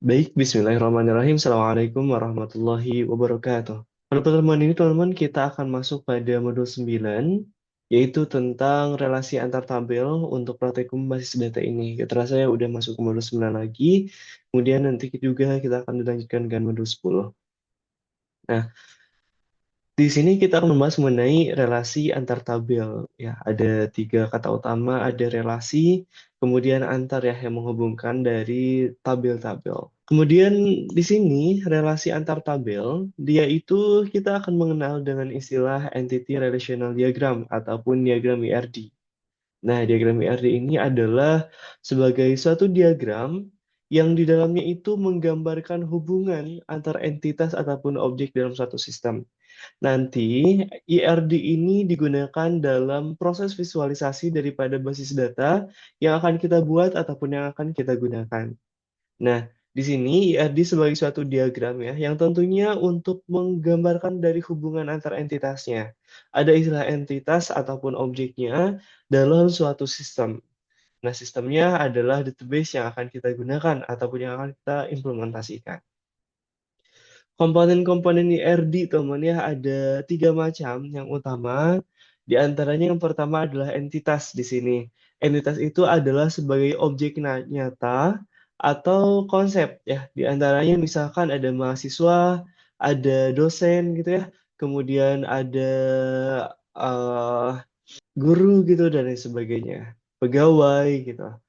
Baik, Bismillahirrahmanirrahim. Assalamualaikum warahmatullahi wabarakatuh. Pada pertemuan ini, teman-teman, kita akan masuk pada modul 9, yaitu tentang relasi antar tabel untuk praktikum basis data ini. Kita rasa ya udah masuk ke modul 9 lagi, kemudian nanti juga kita akan dilanjutkan dengan modul 10. Nah, di sini kita akan membahas mengenai relasi antar tabel. Ya, ada tiga kata utama, ada relasi, kemudian antar ya yang menghubungkan dari tabel-tabel. Kemudian di sini relasi antar tabel, dia itu kita akan mengenal dengan istilah Entity Relational Diagram ataupun diagram IRD. Nah, diagram IRD ini adalah sebagai suatu diagram yang di dalamnya itu menggambarkan hubungan antar entitas ataupun objek dalam suatu sistem. Nanti IRD ini digunakan dalam proses visualisasi daripada basis data yang akan kita buat ataupun yang akan kita gunakan. Nah, di sini IRD sebagai suatu diagram ya, yang tentunya untuk menggambarkan dari hubungan antar entitasnya. Ada istilah entitas ataupun objeknya dalam suatu sistem. Nah, sistemnya adalah database yang akan kita gunakan ataupun yang akan kita implementasikan. Komponen-komponen IRD teman ya ada tiga macam. Yang utama, di antaranya yang pertama adalah entitas di sini. Entitas itu adalah sebagai objek nyata atau konsep ya. Di antaranya misalkan ada mahasiswa, ada dosen gitu ya, kemudian ada eh, guru gitu dan lain sebagainya, pegawai gitu.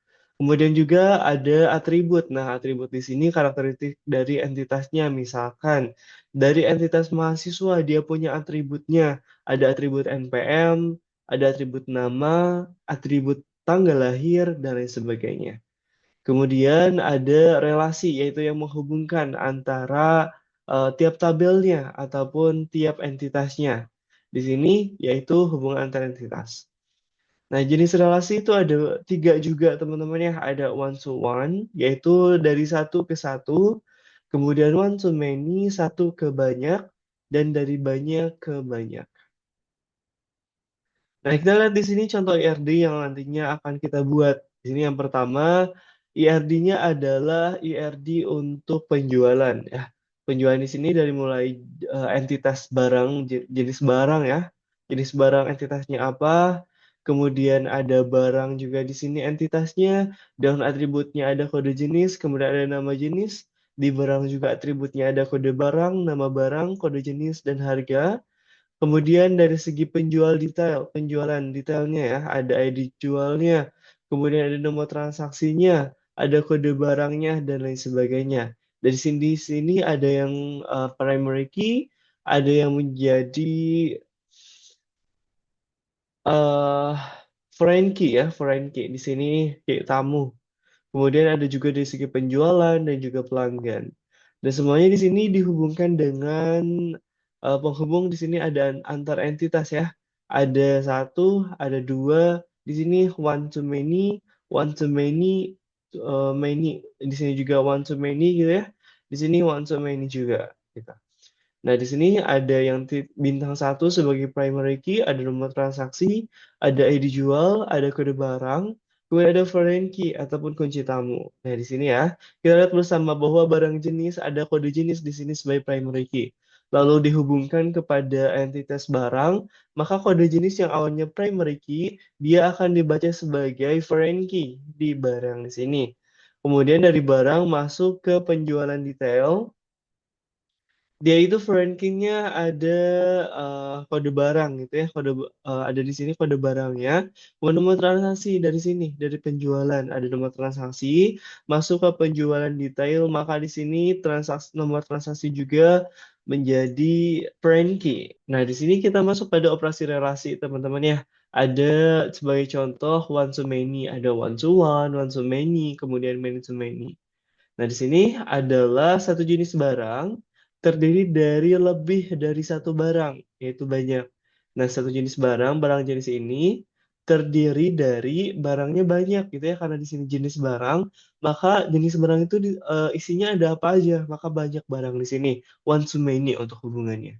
Kemudian juga ada atribut. Nah, atribut di sini karakteristik dari entitasnya. Misalkan dari entitas mahasiswa dia punya atributnya. Ada atribut NPM, ada atribut nama, atribut tanggal lahir, dan lain sebagainya. Kemudian ada relasi, yaitu yang menghubungkan antara tiap tabelnya ataupun tiap entitasnya. Di sini yaitu hubungan antar entitas. Nah, jenis relasi itu ada tiga juga teman-teman ya. Ada one to one, yaitu dari satu ke satu. Kemudian one to many, satu ke banyak. Dan dari banyak ke banyak. Nah, kita lihat di sini contoh IRD yang nantinya akan kita buat. Di sini yang pertama, IRD-nya adalah IRD untuk penjualan. Ya, penjualan di sini dari mulai entitas barang, jenis barang ya. Jenis barang entitasnya apa, kemudian ada barang juga di sini entitasnya, dan atributnya ada kode jenis, kemudian ada nama jenis. Di barang juga atributnya ada kode barang, nama barang, kode jenis, dan harga. Kemudian dari segi penjualan detailnya ya, ada ID jualnya, kemudian ada nomor transaksinya, ada kode barangnya, dan lain sebagainya. Dari sini ada yang primary key, ada yang menjadi uh, foreign key ya, foreign key. Di sini kayak tamu. Kemudian ada juga dari segi penjualan dan juga pelanggan. Dan semuanya di sini dihubungkan dengan penghubung di sini ada antar entitas ya. Ada satu, ada dua. Di sini one to many, many. Di sini juga one to many gitu ya. Di sini one to many juga. Gitu. Nah, di sini ada yang bintang satu sebagai primary key, ada nomor transaksi, ada ID jual, ada kode barang, kemudian ada foreign key ataupun kunci tamu. Nah, di sini ya, kita lihat bersama bahwa barang jenis ada kode jenis di sini sebagai primary key. Lalu dihubungkan kepada entitas barang, maka kode jenis yang awalnya primary key, dia akan dibaca sebagai foreign key di barang di sini. Kemudian dari barang masuk ke penjualan detail, dia itu rankingnya ada kode barang gitu ya, ada di sini kode barangnya. Kemudian nomor transaksi dari sini, dari penjualan ada nomor transaksi, masuk ke penjualan detail, maka di sini nomor transaksi juga menjadi foreign key. Nah, di sini kita masuk pada operasi relasi teman-teman ya. Ada sebagai contoh one to many, ada one to many, kemudian many to many. Nah, di sini adalah satu jenis barang terdiri dari lebih dari satu barang, yaitu banyak. Nah, satu jenis barang, barang jenis ini terdiri dari barangnya banyak gitu ya, karena di sini jenis barang, maka jenis barang itu isinya ada apa aja, maka banyak barang di sini. One to many untuk hubungannya.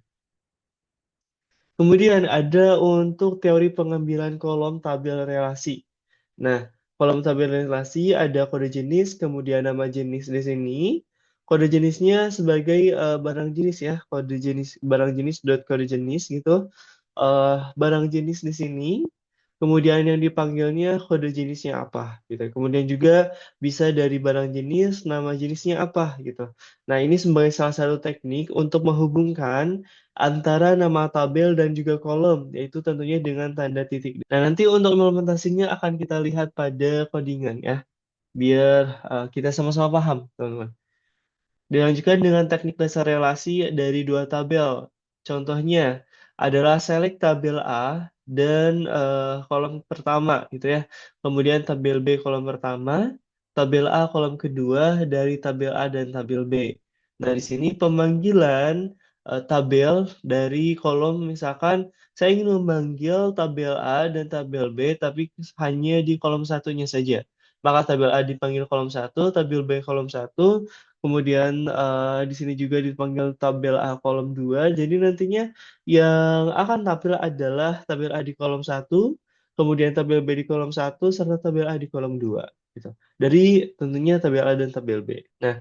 Kemudian ada untuk teori pengambilan kolom tabel relasi. Nah, kolom tabel relasi ada kode jenis, kemudian nama jenis di sini. kode jenisnya sebagai barang jenis ya, kode jenis barang jenis dot kode jenis gitu. Barang jenis di sini, kemudian yang dipanggilnya kode jenisnya apa gitu. Kemudian juga bisa dari barang jenis, nama jenisnya apa gitu. Nah, ini sebagai salah satu teknik untuk menghubungkan antara nama tabel dan juga kolom, yaitu tentunya dengan tanda titik. Nah, nanti untuk implementasinya akan kita lihat pada codingan ya, biar kita sama-sama paham, teman-teman. Dilanjutkan dengan teknik dasar relasi dari dua tabel. Contohnya adalah select tabel A dan kolom pertama gitu ya. Kemudian tabel B kolom pertama, tabel A kolom kedua dari tabel A dan tabel B. Nah, di sini pemanggilan tabel dari kolom, misalkan saya ingin memanggil tabel A dan tabel B tapi hanya di kolom satunya saja. Maka tabel A dipanggil kolom satu, tabel B kolom satu. Kemudian di sini juga dipanggil tabel A kolom 2. Jadi nantinya yang akan tampil adalah tabel A di kolom satu, kemudian tabel B di kolom satu, serta tabel A di kolom 2. Gitu. Dari tentunya tabel A dan tabel B. Nah,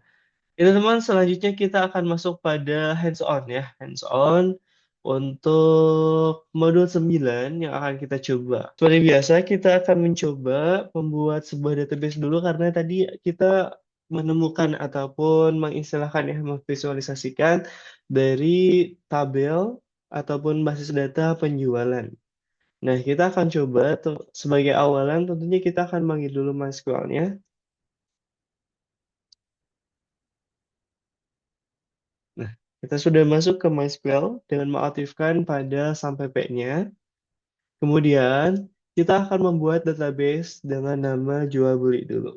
itu teman, selanjutnya kita akan masuk pada hands-on ya. Hands-on untuk modul 9 yang akan kita coba. Seperti biasa, kita akan mencoba membuat sebuah database dulu karena tadi kita menemukan ataupun mengistilahkan ya, memvisualisasikan dari tabel ataupun basis data penjualan. Nah, kita akan coba sebagai awalan tentunya kita akan manggil dulu MySQL-nya. Nah, kita sudah masuk ke MySQL dengan mengaktifkan pada sampai P-nya. Kemudian, kita akan membuat database dengan nama jual beli dulu.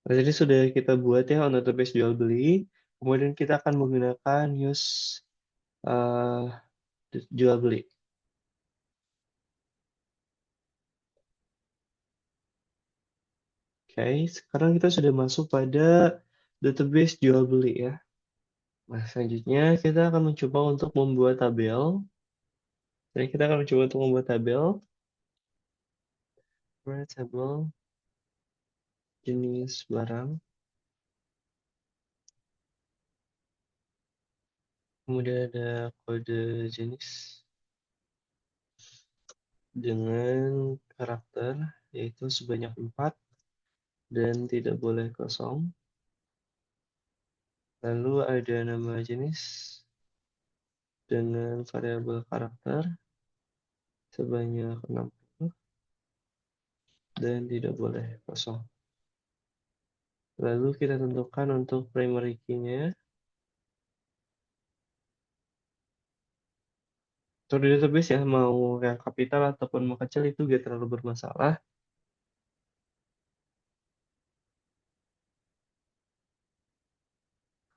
Nah, jadi sudah kita buat ya on database jual beli. Kemudian kita akan menggunakan use uh, jual beli. Oke, sekarang kita sudah masuk pada database jual beli ya. Nah, selanjutnya kita akan mencoba untuk membuat tabel. Jadi kita akan mencoba untuk membuat tabel. Create table jenis barang. Kemudian ada kode jenis dengan karakter, yaitu sebanyak 4 dan tidak boleh kosong. Lalu ada nama jenis dengan variabel karakter sebanyak 60 dan tidak boleh kosong. Lalu kita tentukan untuk primary key-nya. Untuk di database ya, mau yang kapital ataupun mau kecil itu gak terlalu bermasalah.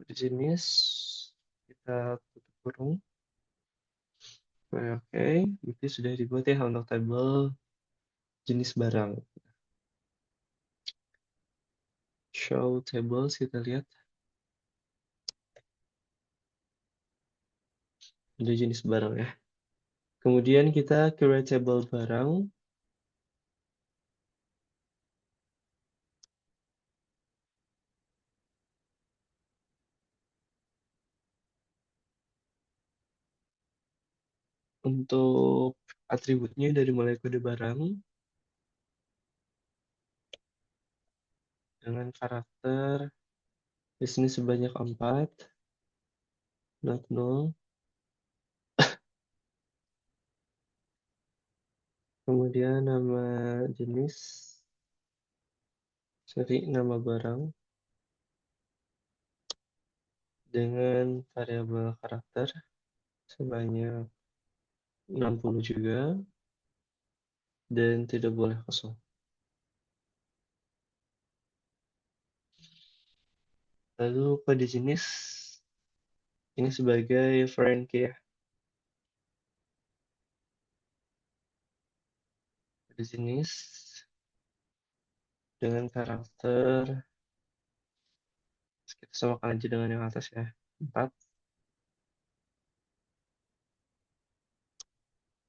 Kode jenis kita tutup kurung. Oke, itu sudah dibuat ya untuk tabel jenis barang. Show tables, kita lihat ada jenis barang ya. Kemudian kita create table barang. Untuk atributnya dari mulai kode barang dengan karakter di sini sebanyak 4, not null. Kemudian nama jenis, sorry, nama barang dengan variabel karakter sebanyak 60 juga dan tidak boleh kosong. Lalu kode jenis ini sebagai foreign key ya. Kode jenis dengan karakter, kita samakan aja dengan yang atas ya, 4.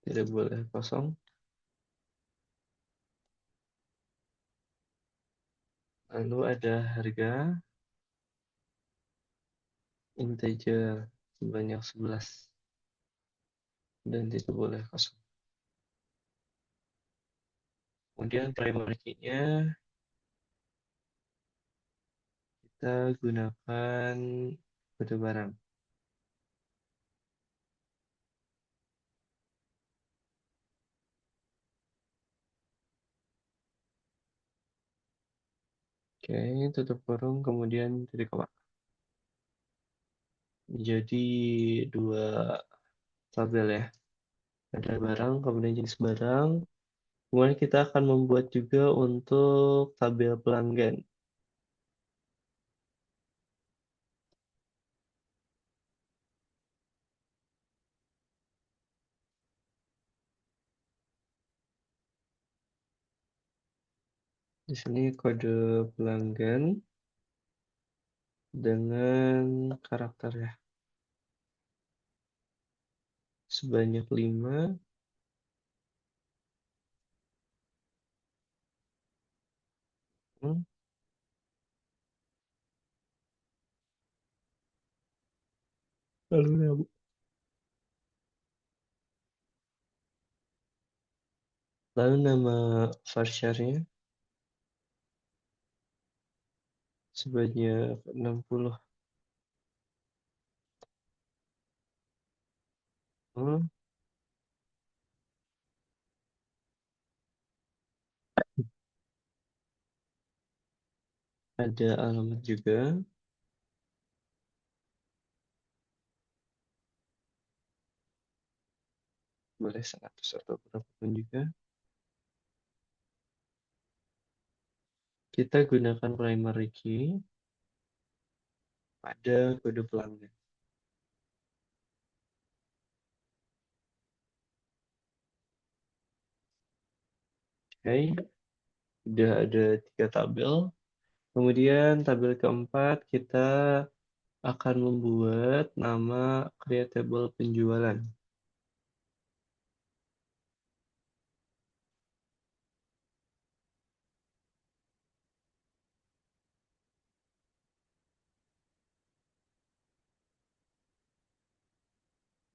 tidak boleh kosong. Lalu ada harga integer sebanyak 11 dan tidak boleh kosong. Kemudian primary key-nya kita gunakan kode barang. Oke, tutup kurung, kemudian titik koma. Jadi dua tabel ya. Ada barang, kemudian jenis barang. Kemudian kita akan membuat juga untuk tabel pelanggan. Di sini kode pelanggan dengan karakter ya. Sebanyak 5. Lalu nama varchar-nya sebanyak 60. Hmm, Ada alamat juga. Boleh 100 atau berapapun juga. Kita gunakan primary key pada kode pelanggan. Oke, sudah ada 3 tabel. Kemudian tabel keempat kita akan membuat nama creatable penjualan.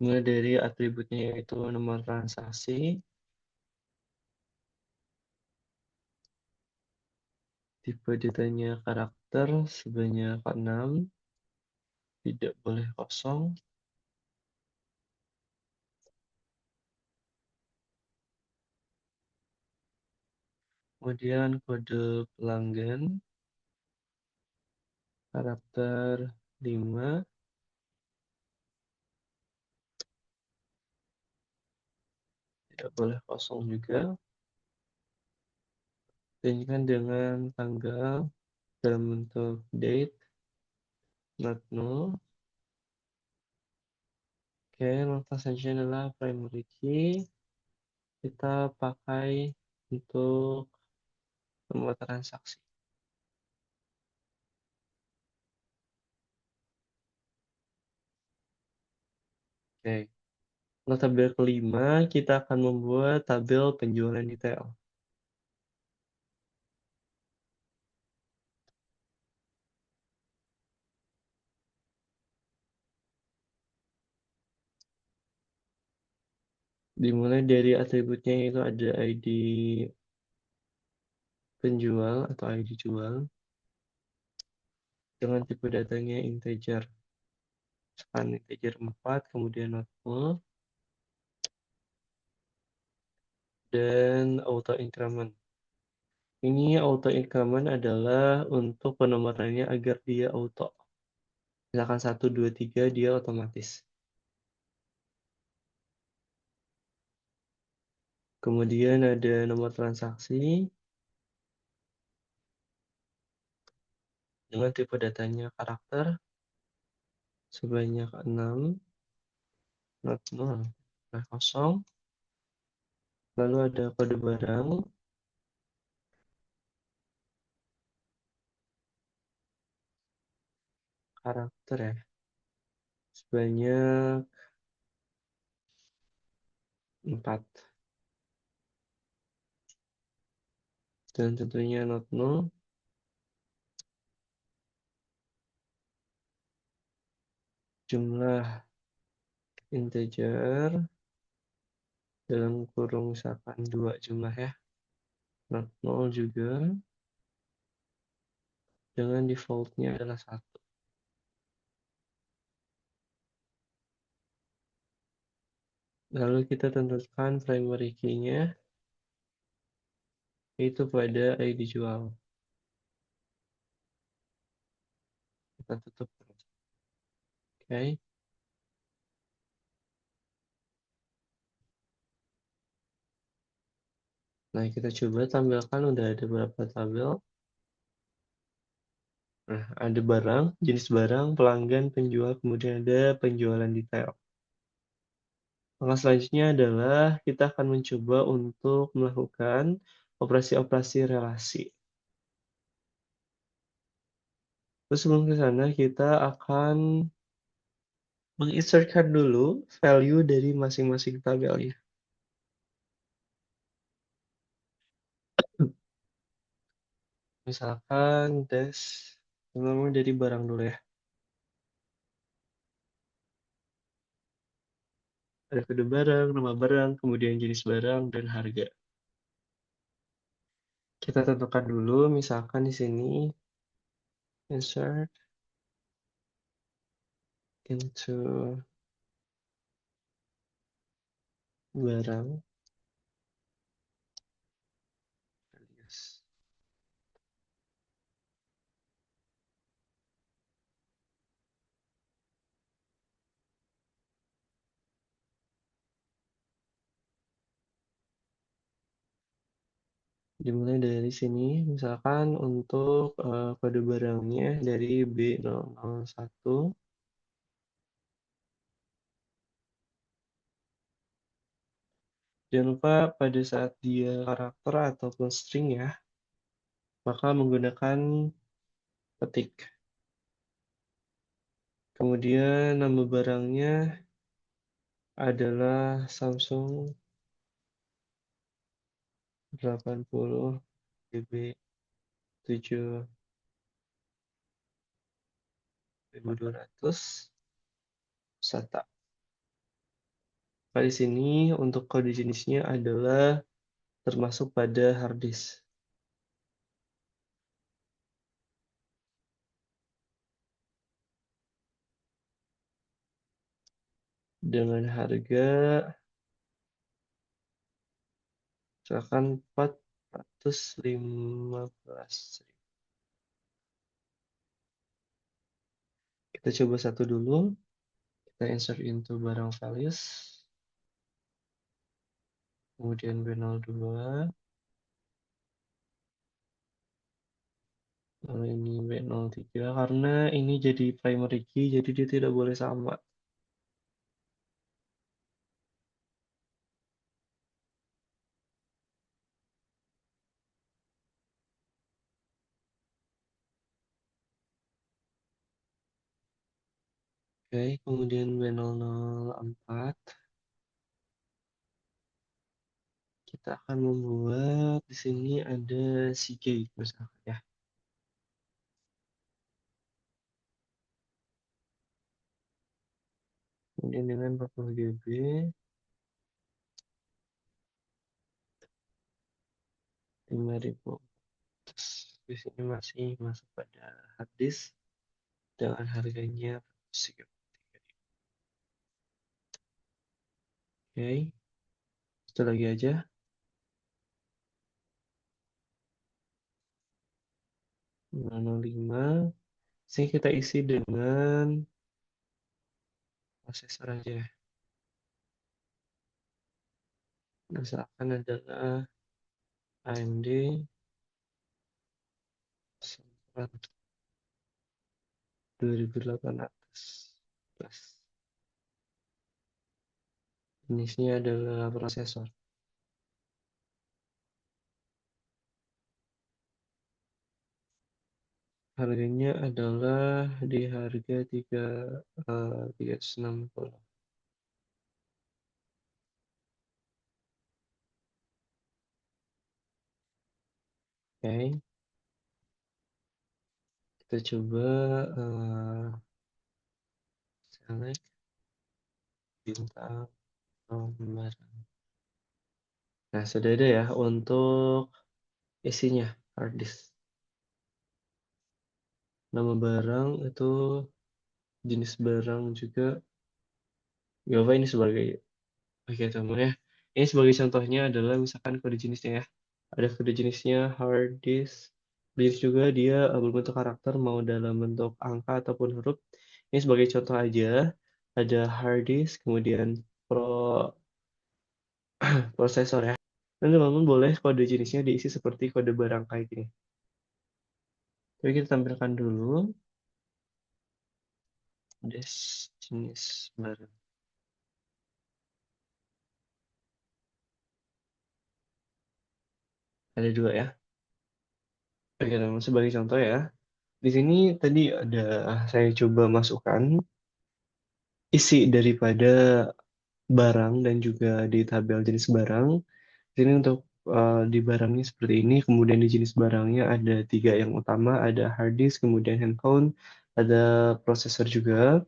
Mulai dari atributnya yaitu nomor transaksi, tipe datanya karakter sebanyak 6, tidak boleh kosong. Kemudian kode pelanggan, karakter 5, tidak boleh kosong juga. Gantikan dengan tanggal dalam bentuk date, not null. Oke, lantas saja adalah primary key. Kita pakai untuk membuat transaksi. Oke, untuk tabel kelima, kita akan membuat tabel penjualan detail. Dimulai dari atributnya itu ada ID penjual atau ID jual dengan tipe datanya integer. Misalkan integer 4, kemudian not null, dan auto increment. Ini auto increment adalah untuk penomorannya agar dia auto. Misalkan 1, 2, 3 dia otomatis. Kemudian ada nomor transaksi dengan tipe datanya karakter sebanyak 6, not null, nah kosong. Lalu ada kode barang, karakter ya, sebanyak 4. Dan tentunya not null, jumlah integer dalam kurung misalkan 2 jumlah ya, not null juga, dengan defaultnya adalah 1. Lalu kita tentukan primary key-nya, yaitu pada ID jual. Kita tutup. Oke. Nah, kita coba tampilkan udah ada berapa tabel. Nah, ada barang, jenis barang, pelanggan, penjual, kemudian ada penjualan detail. Langkah selanjutnya adalah kita akan mencoba untuk melakukan operasi-operasi relasi. Terus sebelum ke sana, kita akan menginsertkan dulu value dari masing-masing tabelnya. Misalkan des, namanya dari barang dulu ya. Ada kode barang, nama barang, kemudian jenis barang, dan harga. Kita tentukan dulu, misalkan di sini insert into barang. Yes. Dimulai dari sini, misalkan untuk kode barangnya dari B001. Jangan lupa pada saat dia karakter ataupun string ya, maka menggunakan ketik. Kemudian nama barangnya adalah Samsung 80 GB 7200 SATA. Nah, di sini untuk kode jenisnya adalah termasuk pada hard disk. Dengan harga misalkan 415.000. Kita coba satu dulu. Kita insert into barang values. Kemudian B02. Lalu ini B03. Karena ini jadi primary key, jadi dia tidak boleh sama. Oke, kemudian B004. Kita akan membuat di sini ada CK misalkan ya. Kemudian dengan 40 GB, lima ribu. Di sini masih masuk pada hard disk dengan harganya 33.000. Oke, satu lagi aja. 505. Sini kita isi dengan prosesor aja. Misalkan adalah AMD Snapdragon 2800 plus. Jenisnya adalah prosesor. Harganya adalah di harga 360. Oke, kita coba select bintang nomor. Nah, sudah ada ya untuk isinya, hard disk. Nama barang itu jenis barang juga. Gak apa ini sebagai oke contoh ya. Ini sebagai contohnya adalah misalkan kode jenisnya ya. Ada kode jenisnya hard disk. Disk juga dia berbentuk karakter mau dalam bentuk angka ataupun huruf. Ini sebagai contoh aja. Ada hard disk, kemudian prosesor ya. Dan teman-teman boleh kode jenisnya diisi seperti kode barang kayak gini. Jadi kita tampilkan dulu disk jenis barang. Ada dua ya. Oke, teman sebagai contoh ya. Di sini tadi ada saya coba masukkan isi daripada barang dan juga di tabel jenis barang. Di sini untuk di barangnya seperti ini, kemudian di jenis barangnya ada tiga yang utama, ada hard disk, kemudian handphone, ada prosesor juga.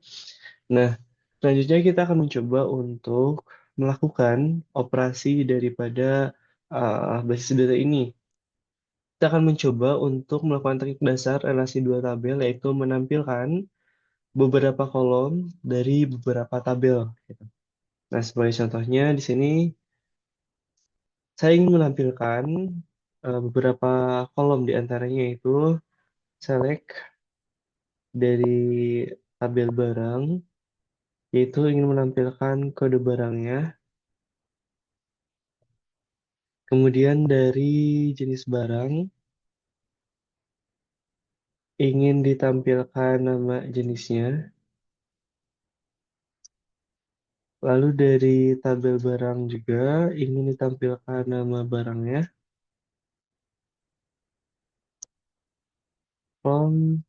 Nah, selanjutnya kita akan mencoba untuk melakukan operasi daripada basis data ini. Kita akan mencoba untuk melakukan trik dasar relasi dua tabel, yaitu menampilkan beberapa kolom dari beberapa tabel, gitu. Nah, sebagai contohnya di sini saya ingin menampilkan beberapa kolom di antaranya yaitu select dari tabel barang, yaitu ingin menampilkan kode barangnya, kemudian dari jenis barang ingin ditampilkan nama jenisnya, lalu dari tabel barang juga ingin ditampilkan nama barangnya, from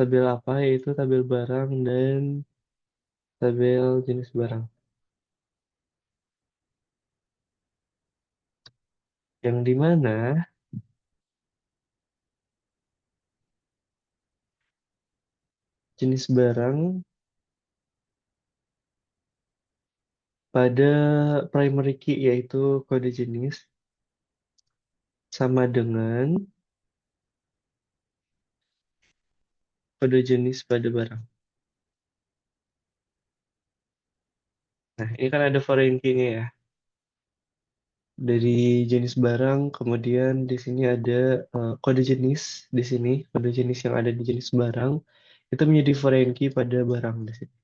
tabel apa, yaitu tabel barang dan tabel jenis barang. Yang dimana jenis barang pada primary key yaitu kode jenis sama dengan kode jenis pada barang. Nah, ini kan ada foreign key-nya ya. Dari jenis barang, kemudian di sini ada kode jenis di sini, kode jenis yang ada di jenis barang itu menjadi foreign key pada barang di sini.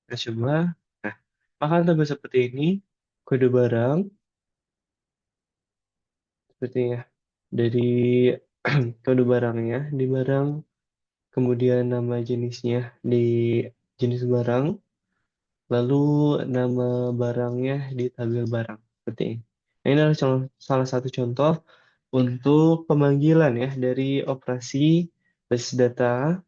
Nah, coba. Nah, akan tambah seperti ini kode barang sepertinya dari kode barangnya di barang, kemudian nama jenisnya di jenis barang, lalu nama barangnya di tabel barang seperti ini. Nah, ini adalah salah satu contoh untuk pemanggilan ya dari operasi basis data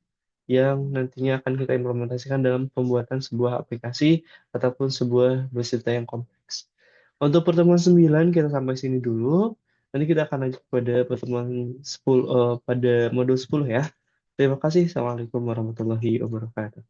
yang nantinya akan kita implementasikan dalam pembuatan sebuah aplikasi ataupun sebuah basis data yang kompleks. Untuk pertemuan 9 kita sampai sini dulu. Nanti kita akan lanjut pada pertemuan 10 pada modul 10 ya. Terima kasih. Assalamualaikum warahmatullahi wabarakatuh.